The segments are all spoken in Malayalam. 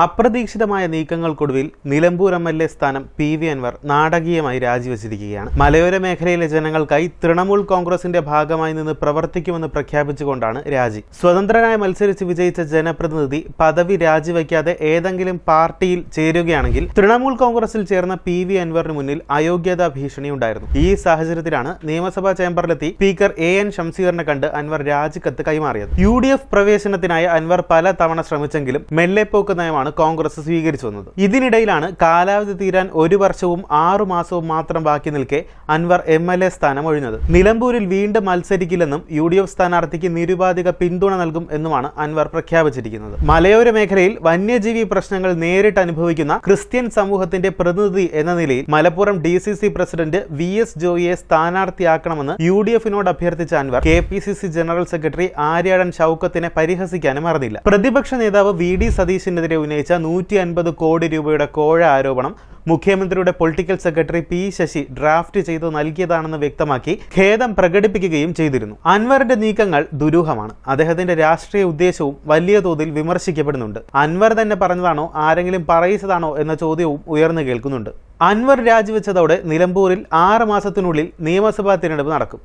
അപ്രതീക്ഷിതമായ നീക്കങ്ങൾക്കൊടുവിൽ നിലമ്പൂർ എംഎൽഎ സ്ഥാനം PV അൻവർ നാടകീയമായി രാജിവെച്ചിരിക്കുകയാണ്. മലയോര മേഖലയിലെ ജനങ്ങൾക്കായി തൃണമൂൽ കോൺഗ്രസിന്റെ ഭാഗമായി നിന്ന് പ്രവർത്തിക്കുമെന്ന് പ്രഖ്യാപിച്ചുകൊണ്ടാണ് രാജി. സ്വതന്ത്രനായി മത്സരിച്ച് വിജയിച്ച ജനപ്രതിനിധി പദവി രാജിവെക്കാതെ ഏതെങ്കിലും പാർട്ടിയിൽ ചേരുകയാണെങ്കിൽ തൃണമൂൽ കോൺഗ്രസിൽ ചേർന്ന PV അൻവറിന് മുന്നിൽ അയോഗ്യതാ ഭീഷണി ഉണ്ടായിരുന്നു. ഈ സാഹചര്യത്തിലാണ് നിയമസഭാ ചേംബറിലെത്തി സ്പീക്കർ AN ഷംസീറിനെ കണ്ട് അൻവർ രാജിക്കത്ത് കൈമാറിയത്. UDF പ്രവേശനത്തിനായി അൻവർ പല തവണ ശ്രമിച്ചെങ്കിലും മെല്ലെപ്പോക്ക് നയമാണ് കോൺഗ്രസ് സ്വീകരിച്ചു വന്നത്. ഇതിനിടയിലാണ് കാലാവധി തീരാൻ 1 വർഷവും 6 മാസവും മാത്രം ബാക്കി നിൽക്കെ അൻവർ MLA സ്ഥാനം ഒഴിഞ്ഞത്. നിലമ്പൂരിൽ വീണ്ടും മത്സരിക്കില്ലെന്നും UDF സ്ഥാനാർത്ഥിക്ക് നിരുപാധിക പിന്തുണ നൽകും എന്നുമാണ് അൻവർ പ്രഖ്യാപിച്ചിരിക്കുന്നത്. മലയോര മേഖലയിൽ വന്യജീവി പ്രശ്നങ്ങൾ നേരിട്ട് അനുഭവിക്കുന്ന ക്രിസ്ത്യൻ സമൂഹത്തിന്റെ പ്രതിനിധി എന്ന നിലയിൽ മലപ്പുറം DCC പ്രസിഡന്റ് VS ജോയിയെ സ്ഥാനാർത്ഥിയാക്കണമെന്ന് UDFനോട് അഭ്യർത്ഥിച്ച Anwar KPCC general secretary Aryadan ഷൗക്കത്തിനെ പരിഹസിക്കാനും മറന്നില്ല. പ്രതിപക്ഷ നേതാവ് VD സതീശിനെതിരെ ഉന്നയിച്ച 150 കോടി രൂപയുടെ കോഴ ആരോപണം മുഖ്യമന്ത്രിയുടെ political secretary P Sasi draft ചെയ്തു നൽകിയതാണെന്ന് വ്യക്തമാക്കി ഖേദം പ്രകടിപ്പിക്കുകയും ചെയ്തിരുന്നു. അൻവറിന്റെ നീക്കങ്ങൾ ദുരൂഹമാണ്. അദ്ദേഹത്തിന്റെ രാഷ്ട്രീയ ഉദ്ദേശവും വലിയ തോതിൽ വിമർശിക്കപ്പെടുന്നുണ്ട്. അൻവർ തന്നെ പറഞ്ഞതാണോ ആരെങ്കിലും പറയിച്ചതാണോ എന്ന ചോദ്യവും ഉയർന്നു കേൾക്കുന്നുണ്ട്. അൻവർ രാജിവെച്ചതോടെ നിലമ്പൂരിൽ 6 മാസത്തിനുള്ളിൽ നിയമസഭാ തിരഞ്ഞെടുപ്പ് നടക്കും.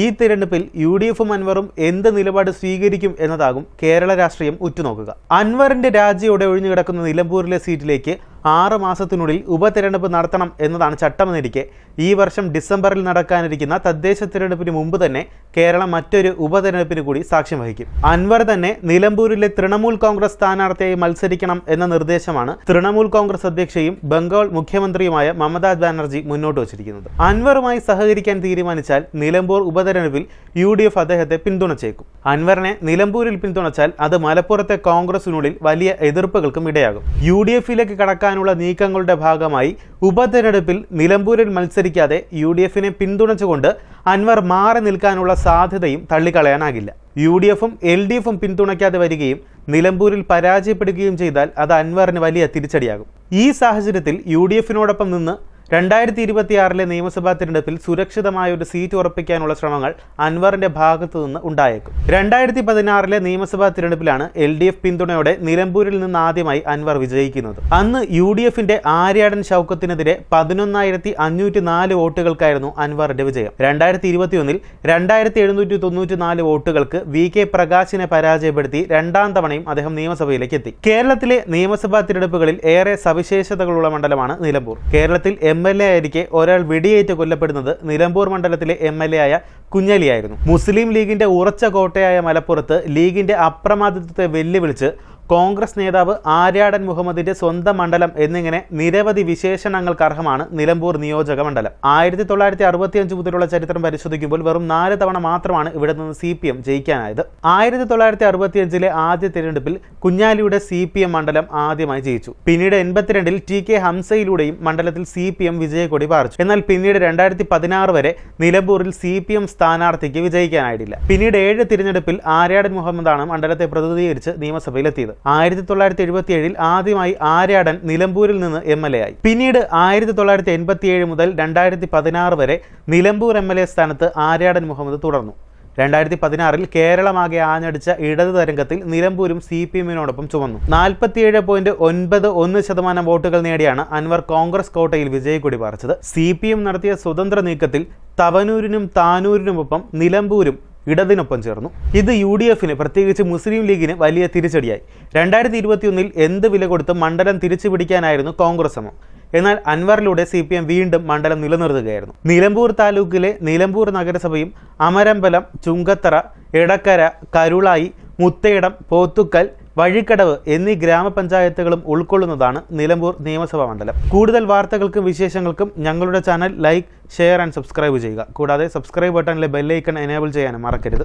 ഈ തിരഞ്ഞെടുപ്പിൽ UDFും അൻവറും എന്ത് നിലപാട് സ്വീകരിക്കും എന്നതാകും കേരള രാഷ്ട്രീയം ഉറ്റുനോക്കുക. അൻവറിന്റെ രാജിയോടെ ഒഴിഞ്ഞുകിടക്കുന്ന നിലമ്പൂരിലെ സീറ്റിലേക്ക് 6 മാസത്തിനുള്ളിൽ ഉപതെരഞ്ഞെടുപ്പ് നടത്തണം എന്നതാണ് ചട്ടമെന്നിരിക്കെ ഈ വർഷം ഡിസംബറിൽ നടക്കാനിരിക്കുന്ന തദ്ദേശ തിരഞ്ഞെടുപ്പിന് മുമ്പ് തന്നെ കേരളം മറ്റൊരു ഉപതെരഞ്ഞെടുപ്പിന് കൂടി സാക്ഷ്യം വഹിക്കും. അൻവർ തന്നെ നിലമ്പൂരിലെ തൃണമൂൽ കോൺഗ്രസ് സ്ഥാനാർത്ഥിയായി മത്സരിക്കണം എന്ന നിർദ്ദേശമാണ് തൃണമൂൽ കോൺഗ്രസ് അധ്യക്ഷയും ബംഗാൾ മുഖ്യമന്ത്രിയുമായ മമതാ ബാനർജി മുന്നോട്ട് വച്ചിരിക്കുന്നത്. അൻവറുമായി സഹകരിക്കാൻ തീരുമാനിച്ചാൽ നിലമ്പൂർ ഉപതെരഞ്ഞെടുപ്പിൽ UDF അദ്ദേഹത്തെ പിന്തുണച്ചേക്കും. അൻവറിനെ നിലമ്പൂരിൽ പിന്തുണച്ചാൽ അത് മലപ്പുറത്തെ കോൺഗ്രസിനുള്ളിൽ വലിയ എതിർപ്പുകൾക്കും ഇടയാകും. UDFിലേക്ക് കടക്കാനുള്ള നീക്കങ്ങളുടെ ഭാഗമായി ഉപതെരഞ്ഞെടുപ്പിൽ നിലമ്പൂരിൽ മത്സരിക്കാതെ UDFനെ പിന്തുണച്ചുകൊണ്ട് അൻവർ മാറി നിൽക്കാനുള്ള സാധ്യതയും തള്ളിക്കളയാനാകില്ല. UDFും LDFും പിന്തുണയ്ക്കാതെ വരികയും നിലമ്പൂരിൽ പരാജയപ്പെടുകയും ചെയ്താൽ അത് അൻവറിന് വലിയ തിരിച്ചടിയാകും. ഈ സാഹചര്യത്തിൽ UDFനോടൊപ്പം നിന്ന് 2026 നിയമസഭാ തിരഞ്ഞെടുപ്പിൽ സുരക്ഷിതമായ ഒരു സീറ്റ് ഉറപ്പിക്കാനുള്ള ശ്രമങ്ങൾ അൻവറിന്റെ ഭാഗത്തു നിന്ന് ഉണ്ടായേക്കും. 2016 നിയമസഭാ തിരഞ്ഞെടുപ്പിലാണ് LDF പിന്തുണയോടെ നിലമ്പൂരിൽ നിന്ന് ആദ്യമായി അൻവർ വിജയിക്കുന്നത്. അന്ന് UDFന്റെ ആര്യാടൻ ഷൗക്കത്തിനെതിരെ 11,504 വോട്ടുകൾക്കായിരുന്നു അൻവറിന്റെ വിജയം. 2021 2,794 വോട്ടുകൾക്ക് VK പ്രകാശിനെ പരാജയപ്പെടുത്തി 2ാം തവണയും അദ്ദേഹം നിയമസഭയിലേക്ക് എത്തി. കേരളത്തിലെ നിയമസഭാ തിരഞ്ഞെടുപ്പുകളിൽ ഏറെ സവിശേഷതകളുള്ള മണ്ഡലമാണ് നിലമ്പൂർ. കേരളത്തിൽ MLA ആയിരിക്കെ ഒരാൾ വെടിയേറ്റ് കൊല്ലപ്പെടുന്നത് നിലമ്പൂർ മണ്ഡലത്തിലെ MLA ആയ കുഞ്ഞലിയായിരുന്നു. മുസ്ലിം ലീഗിന്റെ ഉറച്ച കോട്ടയായ മലപ്പുറത്ത് ലീഗിന്റെ അപ്രമാദിത്വത്തെ വെല്ലുവിളിച്ച് കോൺഗ്രസ് നേതാവ് ആര്യാടൻ മുഹമ്മദിന്റെ സ്വന്തം മണ്ഡലം എന്നിങ്ങനെ നിരവധി വിശേഷണങ്ങൾക്ക് അർഹമാണ് നിലമ്പൂർ നിയോജക മണ്ഡലം. 1965 മുതലുള്ള ചരിത്രം പരിശോധിക്കുമ്പോൾ വെറും 4 തവണ മാത്രമാണ് ഇവിടെ നിന്ന് CPM ജയിക്കാനായത്. 1965 ആദ്യ തിരഞ്ഞെടുപ്പിൽ കുഞ്ഞാലിയുടെ CPM മണ്ഡലം ആദ്യമായി ജയിച്ചു. പിന്നീട് 82 TK ഹംസയിലൂടെയും മണ്ഡലത്തിൽ CPM വിജയക്കൊടി പാറിച്ചു. എന്നാൽ പിന്നീട് 2016 വരെ നിലമ്പൂരിൽ CPM സ്ഥാനാർത്ഥിക്ക് വിജയിക്കാനായിട്ടില്ല. പിന്നീട് 7 തിരഞ്ഞെടുപ്പിൽ ആര്യാടൻ മുഹമ്മദാണ് മണ്ഡലത്തെ പ്രതിനിധീകരിച്ച് നിയമസഭയിലെത്തിയത്. 1977 ആദ്യമായി ആര്യാടൻ നിലമ്പൂരിൽ നിന്ന് MLA ആയി. പിന്നീട് 1987 മുതൽ 2016 വരെ നിലമ്പൂർ MLA സ്ഥാനത്ത് ആര്യാടൻ മുഹമ്മദ് തുടർന്നു. 2016 കേരളമാകെ ആഞ്ഞടിച്ച ഇടതു തരംഗത്തിൽ നിലമ്പൂരും CPMനോടൊപ്പം ചുമന്നു. 47.91% വോട്ടുകൾ നേടിയാണ് അൻവർ കോൺഗ്രസ് കോട്ടയിൽ വിജയക്കൊടി പാറിച്ചത്. CPM നടത്തിയ സ്വതന്ത്ര നീക്കത്തിൽ തവനൂരിനും താനൂരിനുമൊപ്പം നിലമ്പൂരും ഇടതിനൊപ്പം ചേർന്നു. ഇത് UDFന് പ്രത്യേകിച്ച് മുസ്ലിം ലീഗിന് വലിയ തിരിച്ചടിയായി. 2021 എന്ത് വില കൊടുത്തും മണ്ഡലം തിരിച്ചു പിടിക്കാനായിരുന്നു കോൺഗ്രസ് ശ്രമം. എന്നാൽ അൻവറിലൂടെ CPM വീണ്ടും മണ്ഡലം നിലനിർത്തുകയായിരുന്നു. നിലമ്പൂർ താലൂക്കിലെ നിലമ്പൂർ നഗരസഭയും അമരമ്പലം, ചുങ്കത്തറ, എടക്കര, കരുളായി, മുത്തയിടം, പോത്തുക്കൽ, വഴിക്കടവ് എന്നീ ഗ്രാമപഞ്ചായത്തുകളും ഉൾക്കൊള്ളുന്നതാണ് നിലമ്പൂർ നിയമസഭാ മണ്ഡലം. കൂടുതൽ വാർത്തകൾക്കും വിശേഷങ്ങൾക്കും ഞങ്ങളുടെ channel like, share and subscribe ചെയ്യുക. കൂടാതെ സബ്സ്ക്രൈബ് ബട്ടണിലെ ബെല്ലൈക്കൺ എനേബിൾ ചെയ്യാനും മറക്കരുത്.